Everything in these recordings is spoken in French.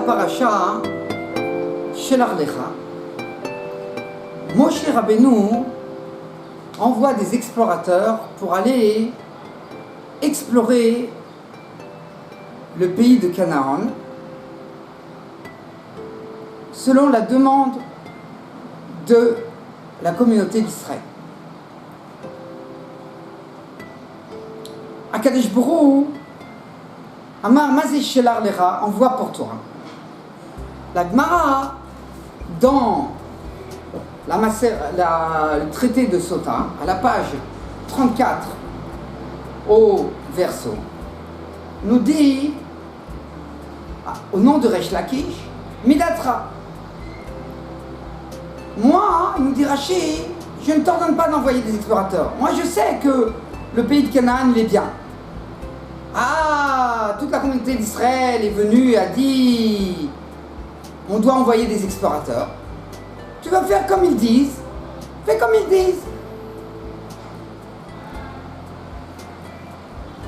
paracha Shelach Lecha, Moshe Rabbeinu envoie des explorateurs pour aller explorer le pays de Canaan selon la demande de la communauté d'Israël. Akadosh Baruch Hu Amar Mazé Shelach Lecha, envoie pour toi. La Gemara, dans le traité de Sota, à la page 34 au verso, nous dit, au nom de Resh Lakish, Midatra. Moi, nous dit Rashi, je ne t'ordonne pas d'envoyer des explorateurs. Moi, je sais que le pays de Canaan, il est bien. Ah, toute la communauté d'Israël est venue et a dit, on doit envoyer des explorateurs. Tu vas faire comme ils disent. Fais comme ils disent.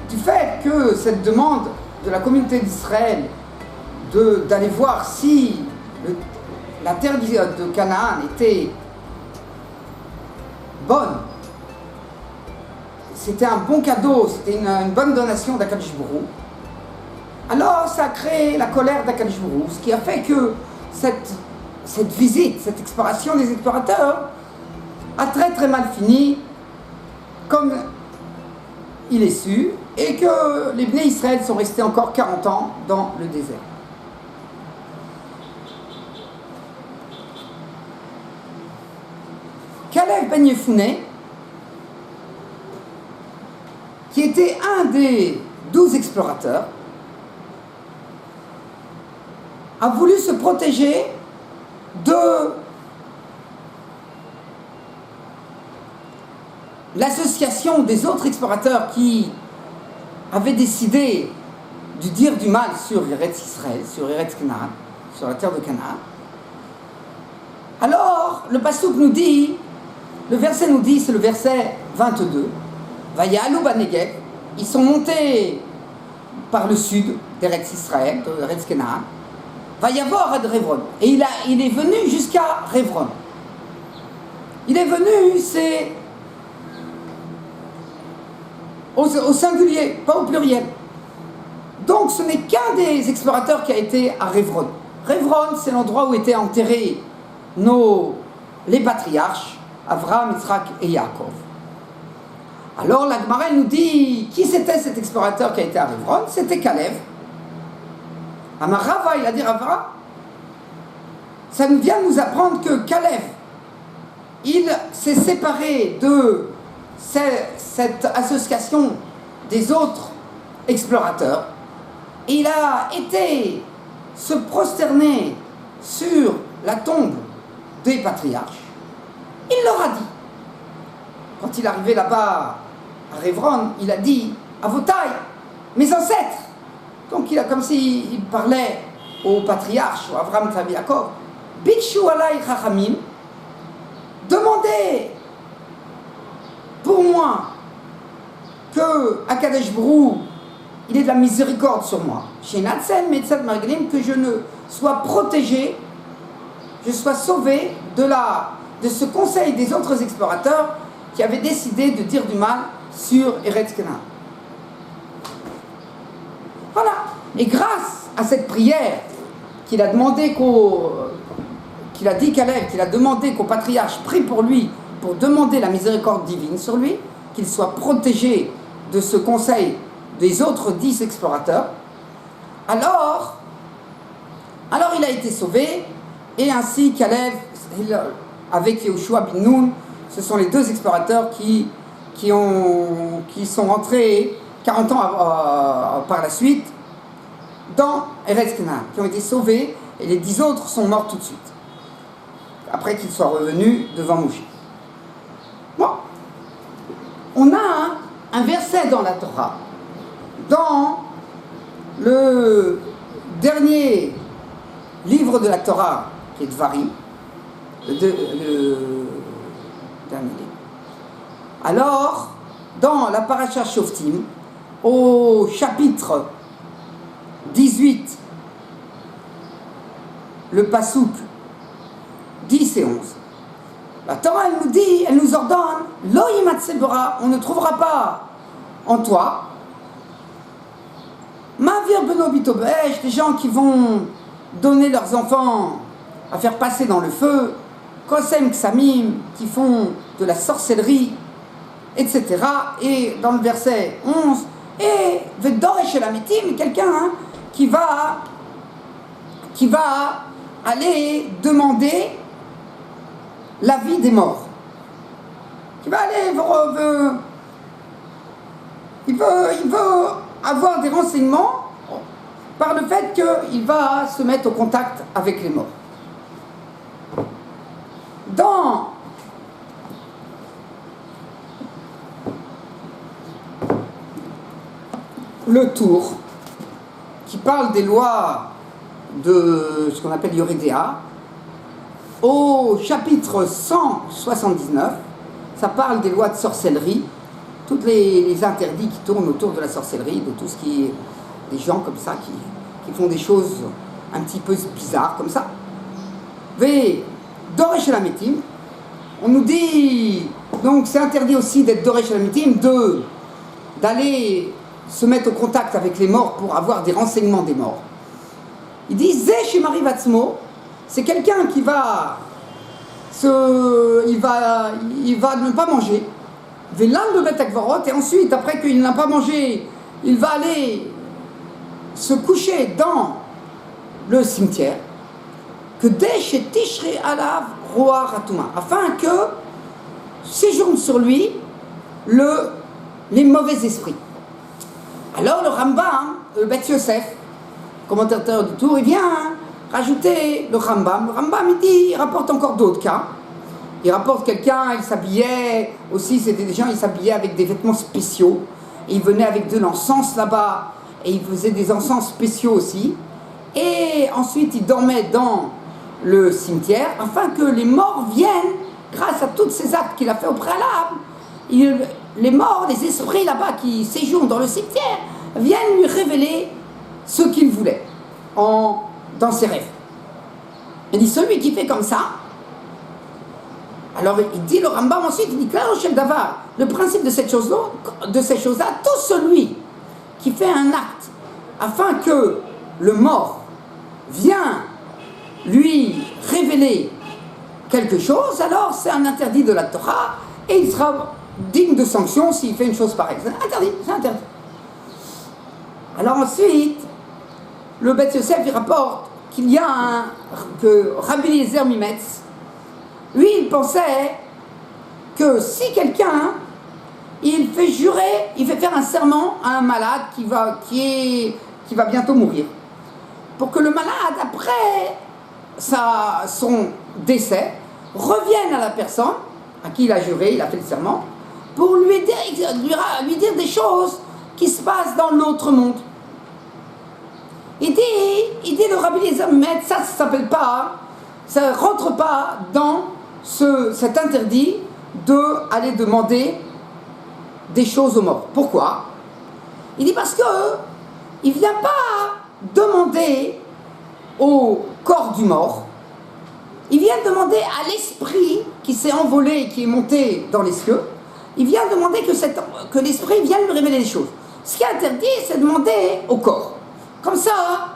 Du fait que cette demande de la communauté d'Israël d'aller voir si la terre de Canaan était bonne, c'était un bon cadeau, c'était une bonne donation d'Akadosh Baruch Hu, alors ça a créé la colère d'Akadosh Baruch Hu, ce qui a fait que cette visite, cette exploration des explorateurs a très très mal fini, comme il est su, et que les Bnei Israël sont restés encore 40 ans dans le désert. Kalev ben Yefuneh, qui était un des 12 explorateurs, a voulu se protéger de l'association des autres explorateurs qui avaient décidé de dire du mal sur Eretz Israël, sur Eretz Canaan, sur la terre de Canaan. Alors, le pasuk nous dit, le verset nous dit, c'est le verset 22, Vaya'alu banegev, ils sont montés par le sud d'Eretz Israël, de Eretz Canaan, Vayavor ad Révron, et il est venu jusqu'à Révron. Il est venu, c'est au singulier, pas au pluriel. Donc ce n'est qu'un des explorateurs qui a été à Révron. Révron, c'est l'endroit où étaient enterrés les patriarches, Avraham, Yitzhak et Yaakov. Alors la Gemara nous dit, qui c'était cet explorateur qui a été à Révron? C'était Kalev. Amar Rava, il a dit Rava, ça nous vient nous apprendre que Kalev, il s'est séparé de cette association des autres explorateurs. Il a été se prosterner sur la tombe des patriarches. Il leur a dit, quand il est arrivé là-bas à Révron, il a dit Avotai, mes ancêtres. Donc il a comme s'il parlait aux patriarches, à Avraham, Yitzhak, Yaakov, Bikshu alay chachamim, demandez pour moi que Akadosh Baruch Hu, il ait de la miséricorde sur moi, que je ne sois protégé, je sois sauvé de ce conseil des autres explorateurs qui avaient décidé de dire du mal sur Eretz Canaan. Voilà. Et grâce à cette prière qu'il a demandé qu'il a dit Kalev, qu'il a demandé qu'au patriarche prie pour lui, pour demander la miséricorde divine sur lui, qu'il soit protégé de ce conseil des autres 10 explorateurs, alors il a été sauvé, et ainsi Kalev, avec Yehoshua bin Nun, ce sont les 2 explorateurs qui sont rentrés 40 ans par la suite dans Eretz Canaan, qui ont été sauvés, et les 10 autres sont morts tout de suite, après qu'ils soient revenus devant Moshe. Bon, on a un verset dans la Torah, dans le dernier livre de la Torah, qui est Dvarim, le dernier livre. Alors, dans la paracha Shoftim, au chapitre 18, le pasouk 10 et 11. La Torah, elle nous dit, elle nous ordonne, Lo yimatse bora, on ne trouvera pas en toi, Mavir beno bitobesh, des gens qui vont donner leurs enfants à faire passer dans le feu, Kosem ksamim, qui font de la sorcellerie, etc. Et dans le verset 11, et Vedoresh elamitim, quelqu'un qui va aller demander la vie des morts. Qui va aller, il veut avoir des renseignements par le fait qu'il va se mettre au contact avec les morts. Dans le tour, qui parle des lois de ce qu'on appelle Yoredea, au chapitre 179, ça parle des lois de sorcellerie, tous les interdits qui tournent autour de la sorcellerie, de tout ce qui est des gens comme ça qui font des choses un petit peu bizarres comme ça. Mais Doresh Elamitim, on nous dit, donc c'est interdit aussi d'être Doresh Elamitim, d'aller se mettre au contact avec les morts pour avoir des renseignements des morts. Il dit Zé Shemari Vatzmo, c'est quelqu'un qui va ne pas manger, Vélan de Bet Akvarot, et ensuite, après qu'il n'a pas mangé, il va aller se coucher dans le cimetière, que Desh et Tishre Alav Roa Ratuma, afin que séjourne sur lui les mauvais esprits. Alors le Rambam, le Bet Yosef, commentateur du Tour, il vient rajouter le Rambam. Le Rambam, il rapporte encore d'autres cas. Il rapporte quelqu'un, il s'habillait aussi, c'était des gens, ils s'habillaient avec des vêtements spéciaux. Et ils venaient avec de l'encens là-bas. Et ils faisaient des encens spéciaux aussi. Et ensuite, ils dormaient dans le cimetière afin que les morts viennent, grâce à tous ces actes qu'il a fait au préalable, les morts, les esprits là-bas qui séjournent dans le cimetière, viennent lui révéler ce qu'il voulait dans ses rêves. Il dit, celui qui fait comme ça, alors il dit le Rambam ensuite, il dit, le principe de ces choses-là, tout celui qui fait un acte afin que le mort vient lui révéler quelque chose, alors c'est un interdit de la Torah et il sera digne de sanction s'il fait une chose pareille. C'est interdit, c'est interdit. Alors ensuite, le Bet Yosef il rapporte qu'il y a que Rabbi Eliezer Mimetz, lui il pensait que si quelqu'un il fait jurer, il fait faire un serment à un malade qui va bientôt mourir, pour que le malade après son décès revienne à la personne à qui il a juré, il a fait le serment, pour lui dire des choses qui se passent dans l'autre monde. Il dit le Rabbi Eliezer Mimetz, ça s'appelle pas, ça rentre pas dans cet interdit d'aller demander des choses aux morts. Pourquoi? Il dit parce que il vient pas demander au corps du mort, il vient demander à l'esprit qui s'est envolé et qui est monté dans les cieux, il vient demander que l'esprit vienne lui révéler des choses. Ce qui est interdit, c'est de demander au corps. Comme ça,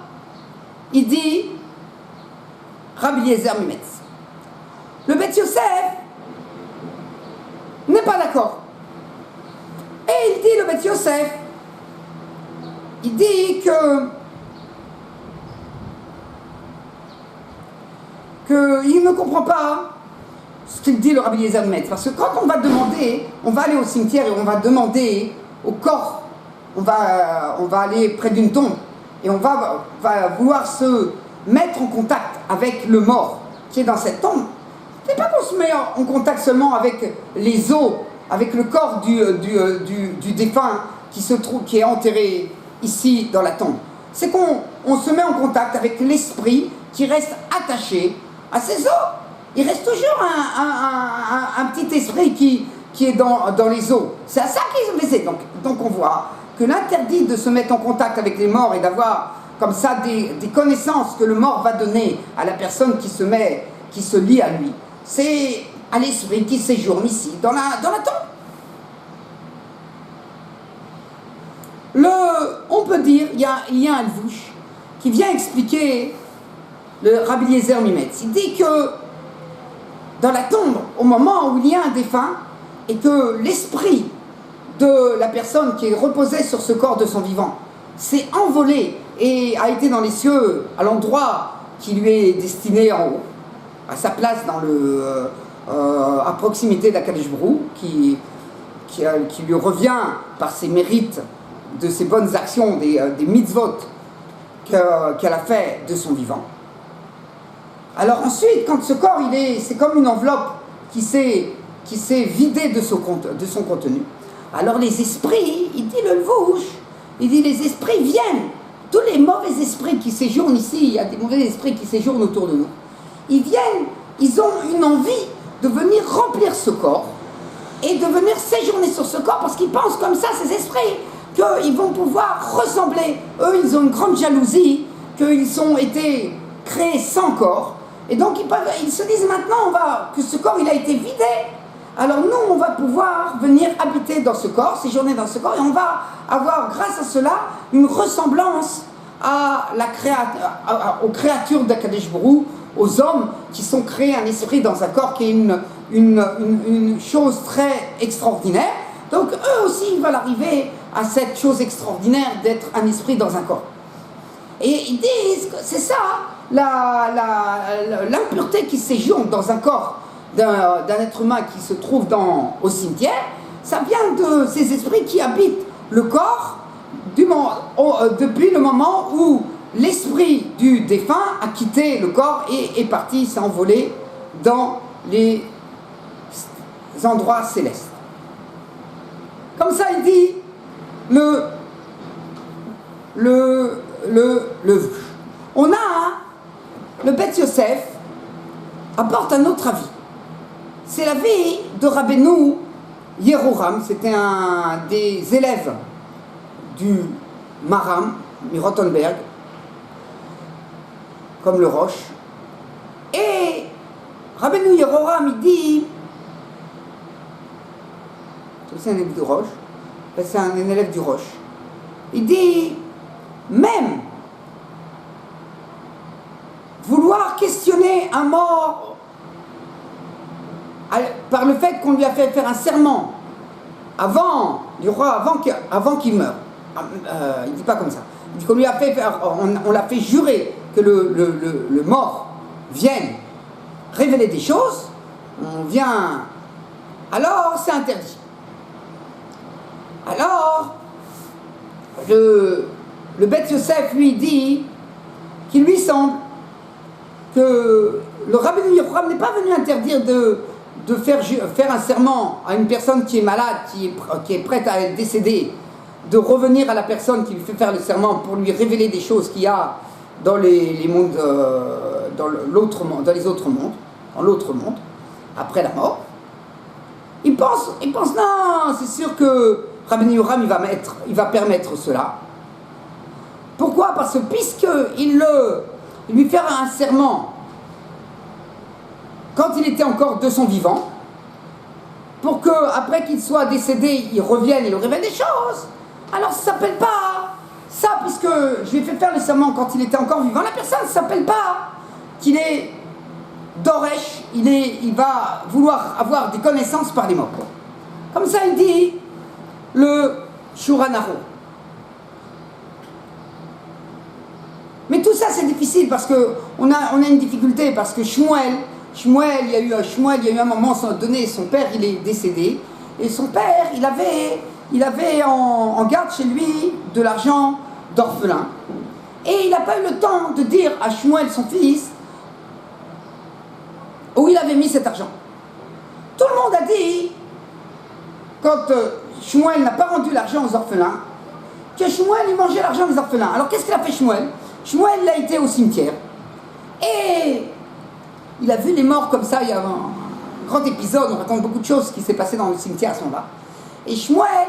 il dit Rabbi Eliezer Mimetz. Le Bet Yosef n'est pas d'accord. Et il dit, le Bet Yosef, il dit qu'il ne comprend pas ce qu'il dit le Rabbi Eliezer Mimetz. Parce que quand on va aller au cimetière et on va demander au corps, on va aller près d'une tombe et on va vouloir se mettre en contact avec le mort qui est dans cette tombe. C'est pas qu'on se met en contact seulement avec les os, avec le corps du défunt qui est enterré ici dans la tombe. C'est qu'on se met en contact avec l'esprit qui reste attaché à ses os. Il reste toujours un petit esprit qui est dans les os. C'est à ça qu'ils ont laissé. Donc on voit que l'interdit de se mettre en contact avec les morts et d'avoir comme ça des connaissances que le mort va donner à la personne qui se lie à lui. C'est à l'esprit qui séjourne ici, dans la tombe. On peut dire, il y a un Lvouch qui vient expliquer le Rabbi Eliezer Mimetz. Il dit que dans la tombe, au moment où il y a un défunt, et que l'esprit de la personne qui est reposée sur ce corps de son vivant s'est envolé et a été dans les cieux, à l'endroit qui lui est destiné en haut, à sa place à proximité d'Akadosh Brou, qui lui revient par ses mérites, de ses bonnes actions, des mitzvot qu'elle a fait de son vivant. Alors ensuite, quand ce corps, c'est comme une enveloppe qui s'est vidée de son contenu. Alors les esprits, il dit le Lvouch, il dit les esprits viennent. Tous les mauvais esprits qui séjournent ici, il y a des mauvais esprits qui séjournent autour de nous. Ils viennent, ils ont une envie de venir remplir ce corps et de venir séjourner sur ce corps parce qu'ils pensent comme ça, ces esprits, qu'ils vont pouvoir ressembler. Eux, ils ont une grande jalousie, qu'ils ont été créés sans corps. Et donc, ils se disent maintenant que ce corps, il a été vidé. Alors nous, on va pouvoir venir habiter dans ce corps, séjourner dans ce corps, et on va avoir, grâce à cela, une ressemblance aux créatures d'Akadosh Borou, aux hommes qui sont créés un esprit dans un corps qui est une chose très extraordinaire. Donc eux aussi, ils veulent arriver à cette chose extraordinaire d'être un esprit dans un corps. Et ils disent que c'est ça, l'impureté qui séjourne dans un corps d'un être humain qui se trouve au cimetière, ça vient de ces esprits qui habitent le corps depuis le moment où l'esprit du défunt a quitté le corps et est parti, s'est envolé dans les endroits célestes. Comme ça, il dit le on a le Beth Yosef apporte un autre avis. C'est l'avis de Rabbeinu Yehoram, c'était un des élèves du Maram, Mirotenberg, comme le Roche. Et Rabbeinu Yehoram, il dit, c'est un élève du Roche, c'est un élève du Roche, il dit, même vouloir questionner un mort par le fait qu'on lui a fait faire un serment avant qu'il meure. Il ne dit pas comme ça. Il dit qu'on lui a fait faire, on l'a fait jurer que le mort vienne révéler des choses. Alors c'est interdit. Alors le Beth Yosef lui dit qu'il lui semble que le Rabbeinu Yehoram n'est pas venu interdire de faire un serment à une personne qui est malade, qui est prête à être décédée, de revenir à la personne qui lui fait faire le serment pour lui révéler des choses qu'il y a dans les mondes, dans l'autre monde, dans les autres mondes, dans l'autre monde, après la mort. Il pense non, c'est sûr que Rabbeinu Yehoram il va permettre cela. Pourquoi? Parce que puisqu'il lui fait un serment quand il était encore de son vivant, pour que après qu'il soit décédé, il revienne et lui révèle des choses. Alors ça ne s'appelle pas ça, puisque je lui ai fait faire le serment quand il était encore vivant. La personne ne s'appelle pas qu'il est Doresh, il va vouloir avoir des connaissanses par les morts. Comme ça, il dit le Shulchan Aruch. Mais tout ça, c'est difficile parce qu'on a une difficulté, parce que Shmuel, il y a eu un moment donné, son père, il est décédé, et son père, il avait en garde chez lui de l'argent d'orphelin. Et il n'a pas eu le temps de dire à Shmuel, son fils, où il avait mis cet argent. Tout le monde a dit, quand Shmuel n'a pas rendu l'argent aux orphelins, que Shmuel, il mangeait l'argent des orphelins. Alors qu'est-ce qu'il a fait Shmuel? Shmuel, il a été au cimetière. Et il a vu les morts comme ça. Il y a un grand épisode, on raconte beaucoup de choses qui s'est passé dans le cimetière à ce moment-là. Et Shmuel,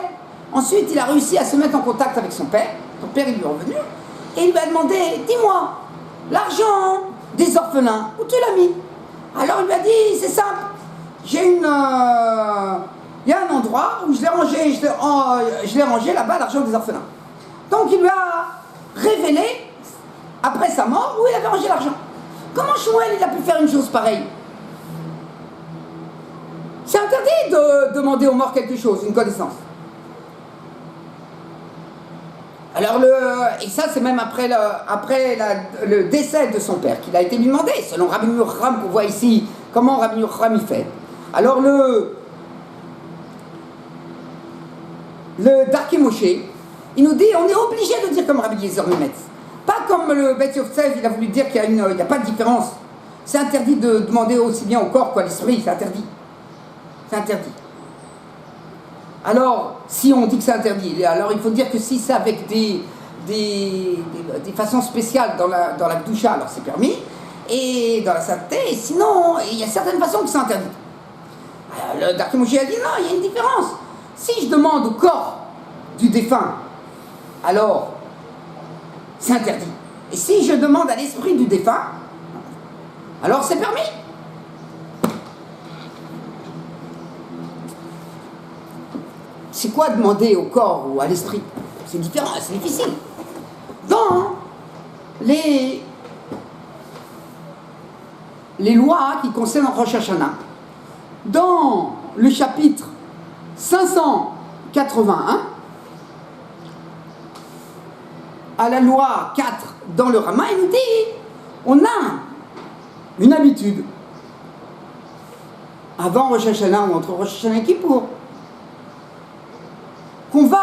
ensuite, il a réussi à se mettre en contact avec son père. Son père, il lui est revenu. Et il lui a demandé, dis-moi, l'argent des orphelins, où tu l'as mis? Alors il lui a dit, c'est simple, j'ai une... il y a un endroit où je l'ai rangé là-bas, l'argent des orphelins. Donc il lui a révélé, après sa mort, où il avait rangé l'argent. Comment Shmuel il a pu faire une chose pareille? C'est interdit de demander aux morts quelque chose, une connaissance. Alors et ça c'est même après le décès de son père qu'il a été lui demandé, selon Rabbi Yochanan qu'on voit ici, comment Rabbi Yochanan il fait. Alors le Darkei Moshe, il nous dit, on est obligé de dire comme Rabbi Eliezer Mimetz. Pas comme le Bet Yosef, il a voulu dire qu'il n'y a pas de différence. C'est interdit de demander aussi bien au corps qu'à l'esprit, c'est interdit. C'est interdit. Alors, si on dit que c'est interdit, alors il faut dire que si c'est avec des façons spéciales dans la Gdusha, alors c'est permis, et dans la sainteté, et sinon, il y a certaines façons qui sont interdites. Alors, le Darkei Moshe a dit non, il y a une différence. Si je demande au corps du défunt, alors c'est interdit. Et si je demande à l'esprit du défunt, alors c'est permis. C'est quoi demander au corps ou à l'esprit? C'est différent, c'est difficile. Dans les lois qui concernent Rosh Hashanah, dans le chapitre 581, à la loi 4 dans le Rama, il nous dit, on a une habitude, avant Rosh Hashanah ou entre Rosh Hashanah et Kippour, qu'on va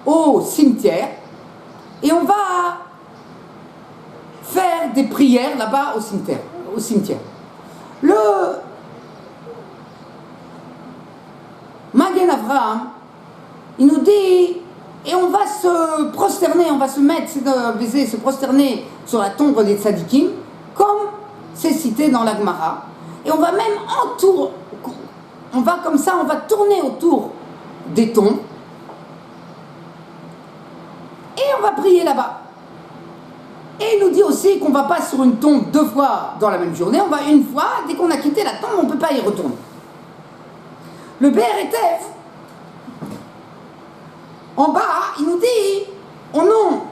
au cimetière et on va faire des prières là-bas au cimetière. Le Magen Avraham, il nous dit, et on va se prosterner, on va se mettre, se prosterner sur la tombe des tzadikim, comme c'est cité dans la Gemara, et on va même on va comme ça, on va tourner autour des tombes, et on va prier là-bas. Et il nous dit aussi qu'on ne va pas sur une tombe 2 fois dans la même journée, on va une fois, dès qu'on a quitté la tombe, on ne peut pas y retourner. Le BRTF, en bas, il nous dit, au nom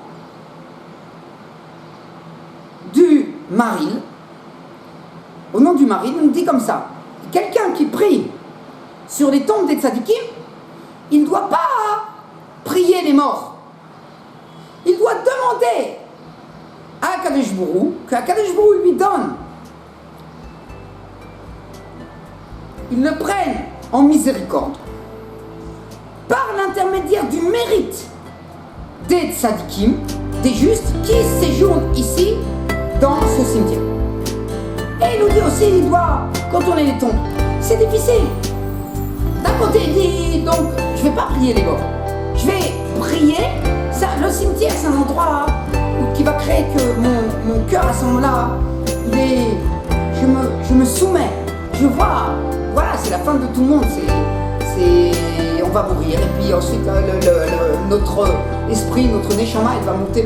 du Maril, il nous dit comme ça, quelqu'un qui prie sur les tombes des tzadikim, il ne doit pas prier les morts. Il doit demander à Kadosh Borou, qu'Akadosh Borou lui donne, il le prenne en miséricorde, par l'intermédiaire du mérite des tzadikim, des justes, qui séjournent ici, dans ce cimetière. Et il nous dit aussi, il doit contourner les tombes. C'est difficile. D'un côté, il dit, donc, je ne vais pas prier les morts. Je vais prier. Ça, le cimetière, c'est un endroit qui va créer que mon cœur, à ce moment-là, je me soumets. Je vois, voilà, c'est la fin de tout le monde. On va mourir. Et puis ensuite, notre esprit, notre neshama, elle va monter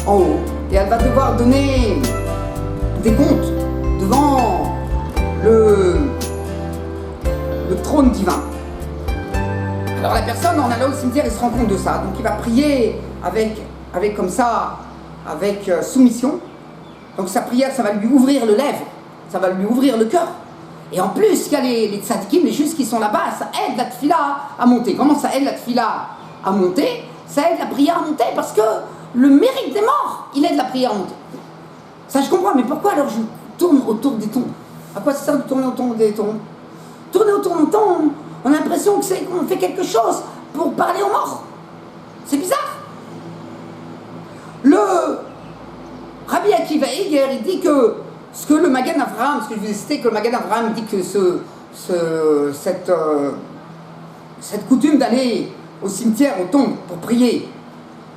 en haut. Et elle va devoir donner des comptes devant le trône divin. Alors la personne, en allant au cimetière, il se rend compte de ça. Donc il va prier avec comme ça, avec soumission. Donc sa prière, ça va lui ouvrir le lèvre, ça va lui ouvrir le cœur. Et en plus, il y a les tzadikim, les justes qui sont là-bas, ça aide la tfila à monter. Comment ça aide la tfila à monter? Ça aide la prière à monter parce que le mérite des morts, il aide la prière à monter. Ça, je comprends, mais pourquoi alors je tourne autour des tombes? À quoi ça sert de tourner autour des tombes? Tourner autour des tombes, on a l'impression qu'on fait quelque chose pour parler aux morts. C'est bizarre. Le Rabbi Akiva Eger, il dit que ce que le Magen Avraham, ce que je vous ai cité, que le Magen Avraham dit que cette coutume d'aller au cimetière, aux tombes, pour prier,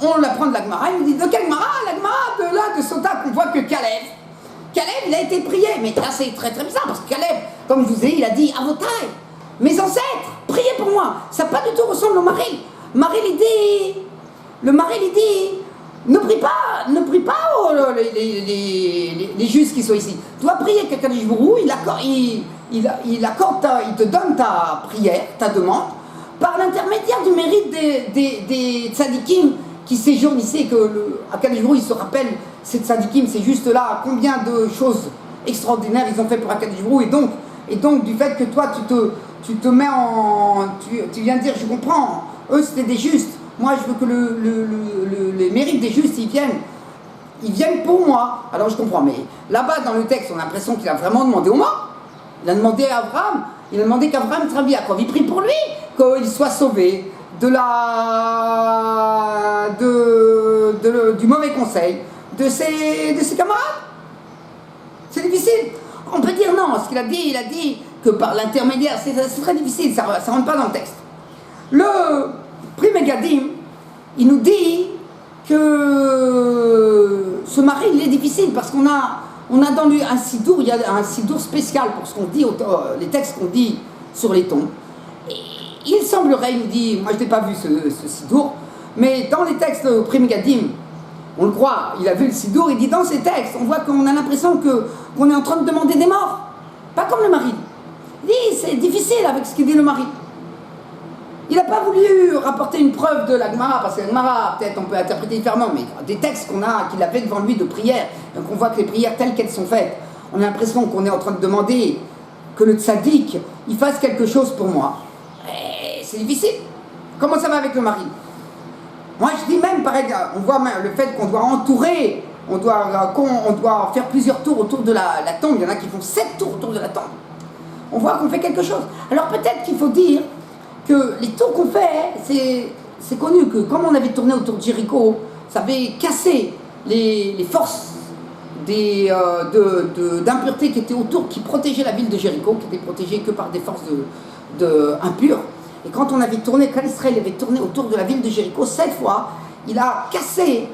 on l'apprend de la Gemara. Il nous dit de quelle Gemara? La Gemara de Sota, qu'on voit que Caleb, il a été prié. Mais là, c'est très très bizarre, parce que Caleb, comme je vous ai dit, il a dit Avotai, mes ancêtres, priez pour moi. Ça n'a pas du tout ressemble au Maril. Maril, il dit le mari lui dit, ne prie pas les justes qui sont ici. Tu vas prier quelqu'un du Jbourou, il te donne ta prière, ta demande, par l'intermédiaire du mérite des tzadikim qui séjournent ici, et que à Kaddish-Bourou, il se rappelle, ces tzadikim, c'est juste là, combien de choses extraordinaires ils ont fait pour Kaddish-Bourou, et donc du fait que toi, tu te mets en... Tu viens de dire, je comprends, eux c'était des justes, moi je veux que les mérites des justes, ils viennent pour moi, alors je comprends, mais là-bas dans le texte, on a l'impression qu'il a vraiment demandé au mort. Il a demandé à Abraham, il a demandé qu'Abraham travaille à quoi? Il prie pour lui, qu'il soit sauvé du mauvais conseil de ses camarades. C'est difficile. On peut dire non, ce qu'il a dit, il a dit que par l'intermédiaire, c'est très difficile, ça ne rentre pas dans le texte. Le Pri Megadim, il nous dit que ce mari, il est difficile parce qu'on a dans lui un sidour, il y a un sidour spécial pour ce qu'on dit, les textes qu'on dit sur les tons. Et il semblerait, il nous dit, moi je n'ai pas vu ce sidour, mais dans les textes Pri Megadim, on le croit, il a vu le sidour, il dit dans ces textes, on voit qu'on a l'impression qu'on est en train de demander des morts, pas comme le mari. Il dit, c'est difficile avec ce qu'il dit le mari. Il n'a pas voulu rapporter une preuve de la Gemara, parce que la Gemara, peut-être on peut interpréter différemment, mais des textes qu'il avait devant lui de prière, donc on voit que les prières telles qu'elles sont faites, on a l'impression qu'on est en train de demander que le tzaddik, il fasse quelque chose pour moi. Et c'est difficile. Comment ça va avec le mari? Moi je dis même, pareil, on voit même le fait qu'on doit entourer, on doit faire plusieurs tours autour de la tombe, il y en a qui font 7 tours autour de la tombe. On voit qu'on fait quelque chose. Alors peut-être qu'il faut dire que les tours qu'on fait, c'est connu que comme on avait tourné autour de Jéricho, ça avait cassé les forces d'impureté qui étaient autour, qui protégeaient la ville de Jéricho, qui était protégée que par des forces impures. Et quand on avait tourné, quand Israël avait tourné autour de la ville de Jéricho, 7 fois, il a cassé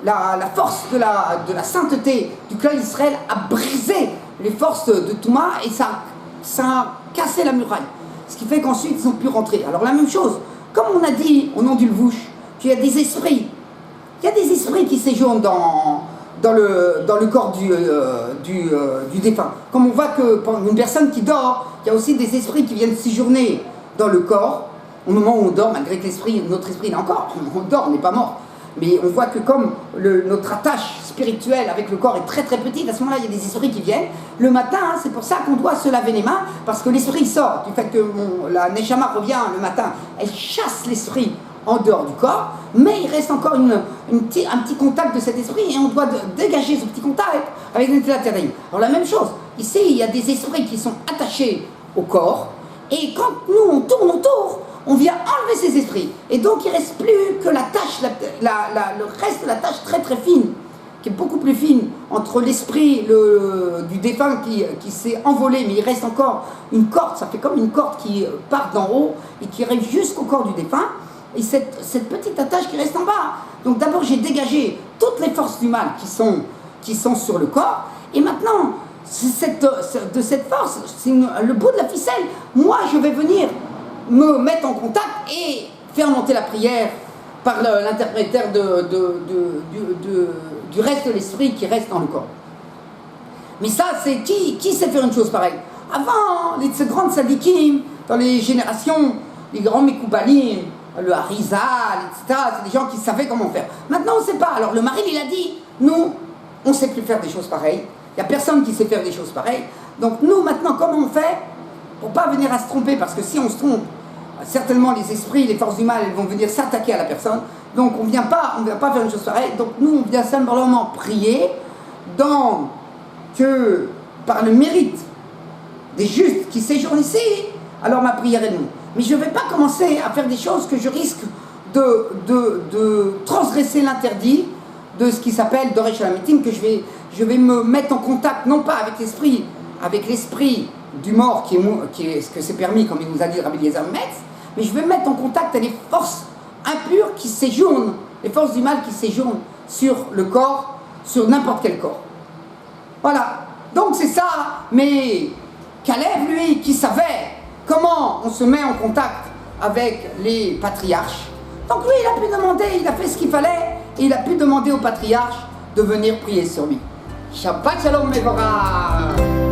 la force de la sainteté du clan Israël, a brisé les forces de Touma, et ça a cassé la muraille. Ce qui fait qu'ensuite ils ont pu rentrer. Alors la même chose, comme on a dit au nom du Lvouche, qu'il y a des esprits. Il y a des esprits qui séjournent dans le corps du défunt. Comme on voit que pour une personne qui dort, il y a aussi des esprits qui viennent séjourner dans le corps, au moment où on dort, malgré que notre esprit est encore, on dort, on n'est pas mort. Mais on voit que comme notre attache spirituelle avec le corps est très très petite, à ce moment-là, il y a des esprits qui viennent. Le matin, hein, c'est pour ça qu'on doit se laver les mains, parce que l'esprit sort. Du fait que la Neshama revient le matin, elle chasse l'esprit en dehors du corps, mais il reste encore un petit contact de cet esprit, et on doit dégager ce petit contact avec l'Netilat Yadayim. Alors la même chose, ici, il y a des esprits qui sont attachés au corps, et quand nous, on tourne autour, on vient enlever ces esprits. Et donc, il ne reste plus que la tâche, le reste de la tâche très très fine, qui est beaucoup plus fine, entre l'esprit du défunt qui s'est envolé, mais il reste encore une corde, ça fait comme une corde qui part d'en haut et qui arrive jusqu'au corps du défunt, et cette petite attache qui reste en bas. Donc d'abord, j'ai dégagé toutes les forces du mal qui sont sur le corps, et maintenant, de cette force, c'est le bout de la ficelle, moi je vais venir me mettre en contact et faire monter la prière par l'interprétaire du reste de l'esprit qui reste dans le corps. Mais ça, c'est qui sait faire une chose pareille? Avant, ces grandes sadikim, dans les générations, les grands Mekoubalim, le Harizal, etc., c'est des gens qui savaient comment faire. Maintenant, on ne sait pas. Alors le mari, il a dit, nous, on ne sait plus faire des choses pareilles. Il n'y a personne qui sait faire des choses pareilles. Donc nous, maintenant, comment on fait pour ne pas venir à se tromper? Parce que si on se trompe, certainement les esprits, les forces du mal, elles vont venir s'attaquer à la personne. Donc on ne vient pas faire une chose pareille. Donc nous, on vient simplement prier que par le mérite des justes qui séjournent ici, alors ma prière est non. Mais je ne vais pas commencer à faire des choses que je risque de transgresser l'interdit de ce qui s'appelle Doresh Halamitim, que je vais me mettre en contact, non pas avec l'esprit du mort, qui est ce que c'est permis, comme il nous a dit Rabbi Eliezer Metz, mais je vais me mettre en contact avec les forces impures qui séjournent, les forces du mal qui séjournent sur le corps, sur n'importe quel corps. Voilà. Donc c'est ça, mais Caleb, lui, qui savait comment on se met en contact avec les patriarches, Donc lui, il a pu demander, il a fait ce qu'il fallait, et il a pu demander au patriarche de venir prier sur lui. Shabbat Shalom Mevorach.